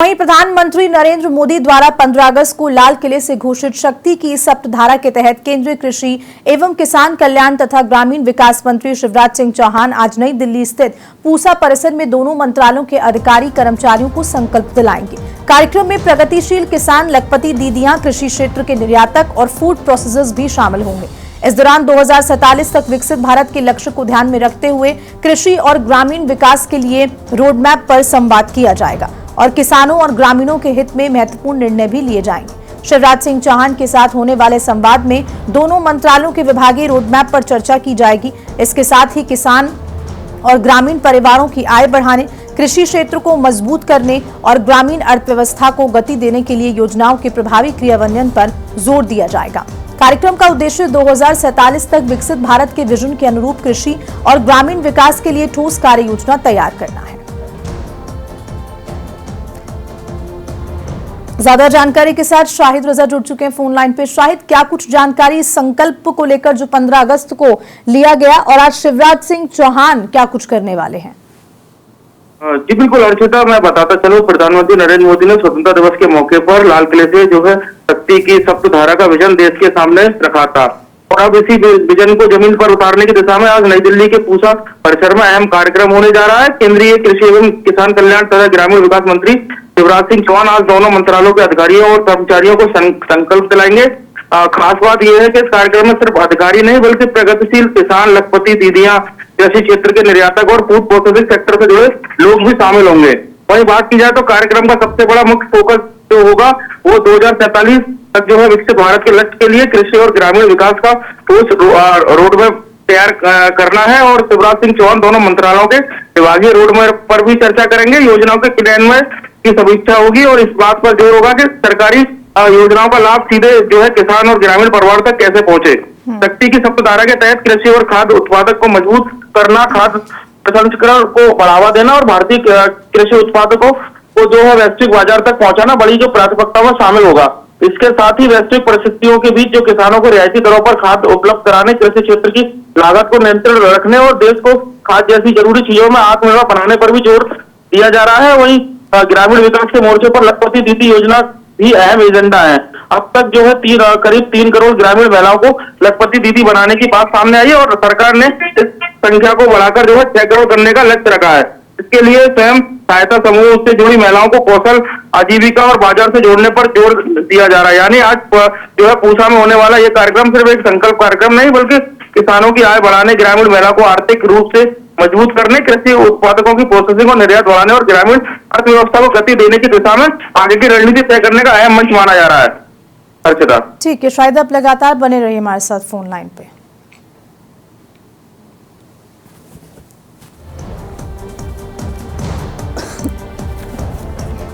वहीं प्रधानमंत्री नरेंद्र मोदी द्वारा 15 अगस्त को लाल किले से घोषित शक्ति की सप्तधारा के तहत केंद्रीय कृषि एवं किसान कल्याण तथा ग्रामीण विकास मंत्री शिवराज सिंह चौहान आज नई दिल्ली स्थित पूसा परिसर में दोनों मंत्रालयों के अधिकारी कर्मचारियों को संकल्प दिलाएंगे। कार्यक्रम में प्रगतिशील किसान, लखपति दीदियां, कृषि क्षेत्र के निर्यातक और फूड प्रोसेसर्स भी शामिल होंगे। इस दौरान 2047 तक विकसित भारत के लक्ष्य को ध्यान में रखते हुए कृषि और ग्रामीण विकास के लिए रोडमैप पर संवाद किया जाएगा और किसानों और ग्रामीणों के हित में महत्वपूर्ण निर्णय भी लिए जाएंगे। शिवराज सिंह चौहान के साथ होने वाले संवाद में दोनों मंत्रालयों के विभागीय रोडमैप पर चर्चा की जाएगी। इसके साथ ही किसान और ग्रामीण परिवारों की आय बढ़ाने, कृषि क्षेत्र को मजबूत करने और ग्रामीण अर्थव्यवस्था को गति देने के लिए योजनाओं के प्रभावी क्रियान्वयन पर जोर दिया जाएगा। कार्यक्रम का उद्देश्य 2047 तक विकसित भारत के विजन के अनुरूप कृषि और ग्रामीण विकास के लिए ठोस कार्य योजना तैयार करना है। ज्यादा जानकारी के साथ शाहिद रजा जुड़ चुके हैं फोन लाइन पे। शाहिद, क्या कुछ जानकारी इस संकल्प को लेकर जो 15 अगस्त को लिया गया और आज शिवराज सिंह चौहान क्या कुछ करने वाले हैं? जी बिल्कुल अर्चिता, मैं बताता चलूं, प्रधानमंत्री नरेंद्र मोदी ने स्वतंत्रता दिवस के मौके पर लाल किले से जो है शक्ति की सप्तधारा का विजन देश के सामने रखा था और अब इसी विजन को जमीन पर उतारने की दिशा में आज नई दिल्ली के पूसा परिसर में अहम कार्यक्रम होने जा रहा है। केंद्रीय कृषि एवं किसान कल्याण तथा ग्रामीण विकास मंत्री शिवराज सिंह चौहान आज दोनों मंत्रालयों के अधिकारियों और कर्मचारियों को संकल्प दिलाएंगे। खास बात यह है कि इस कार्यक्रम में सिर्फ अधिकारी नहीं बल्कि प्रगतिशील किसान, लखपति दीदियां, कृषि क्षेत्र के निर्यातक और फूड प्रोसेसिंग सेक्टर से जुड़े लोग भी शामिल होंगे। वहीं बात की जाए तो कार्यक्रम का सबसे बड़ा मुख्य फोकस जो होगा वो 2047 तक जो है विकसित भारत के लक्ष्य के लिए कृषि और ग्रामीण विकास का ठोस रोडमैप तैयार करना है और शिवराज सिंह चौहान दोनों मंत्रालयों के विभागीय रोडमैप पर भी चर्चा करेंगे। योजनाओं के क्रियान्वयन की समीक्षा होगी और इस बात पर जोर होगा कि सरकारी योजनाओं का लाभ सीधे जो है किसान और ग्रामीण परिवार तक कैसे पहुंचे। शक्ति की सप्तधारा के तहत कृषि और खाद्य उत्पादक को मजबूत करना, खाद्य प्रसंस्करण को बढ़ावा देना और भारतीय कृषि उत्पादकों को जो है वैश्विक बाजार तक पहुंचाना बड़ी जो प्राथमिकता में शामिल होगा। इसके साथ ही वैश्विक परिस्थितियों के बीच जो किसानों को रियायती दरों पर खाद्य उपलब्ध कराने, कृषि क्षेत्र की लागत को नियंत्रण रखने और देश को खाद्य जैसी जरूरी चीजों में आत्मनिर्भर बनाने पर भी जोर दिया जा रहा है। वहीं ग्रामीण विकास के मोर्चे पर लखपति दीदी योजना भी अहम एजेंडा है। अब तक जो है करीब 3 करोड़ ग्रामीण महिलाओं को लखपति दीदी बनाने की बात सामने आई है और सरकार ने इस संख्या को बढ़ाकर जो है 6 करोड़ करने का लक्ष्य रखा है। इसके लिए स्वयं सहायता समूह से जुड़ी महिलाओं को कौशल, आजीविका और बाजार से जोड़ने पर जोर दिया जा रहा है। यानी आज जो है पूसा में होने वाला ये कार्यक्रम सिर्फ एक संकल्प कार्यक्रम नहीं बल्कि किसानों की आय बढ़ाने, ग्रामीण महिला को आर्थिक रूप से मजबूत करने, कृषि उत्पादकों की प्रोसेसिंग और निर्यात बढ़ाने और ग्रामीण अर्थव्यवस्था को गति देने की दिशा में आगे की रणनीति तय करने का अहम मंच माना जा रहा है। अर्चिता, ठीक है शायद, आप लगातार बने रहिए हमारे साथ फोन लाइन पे।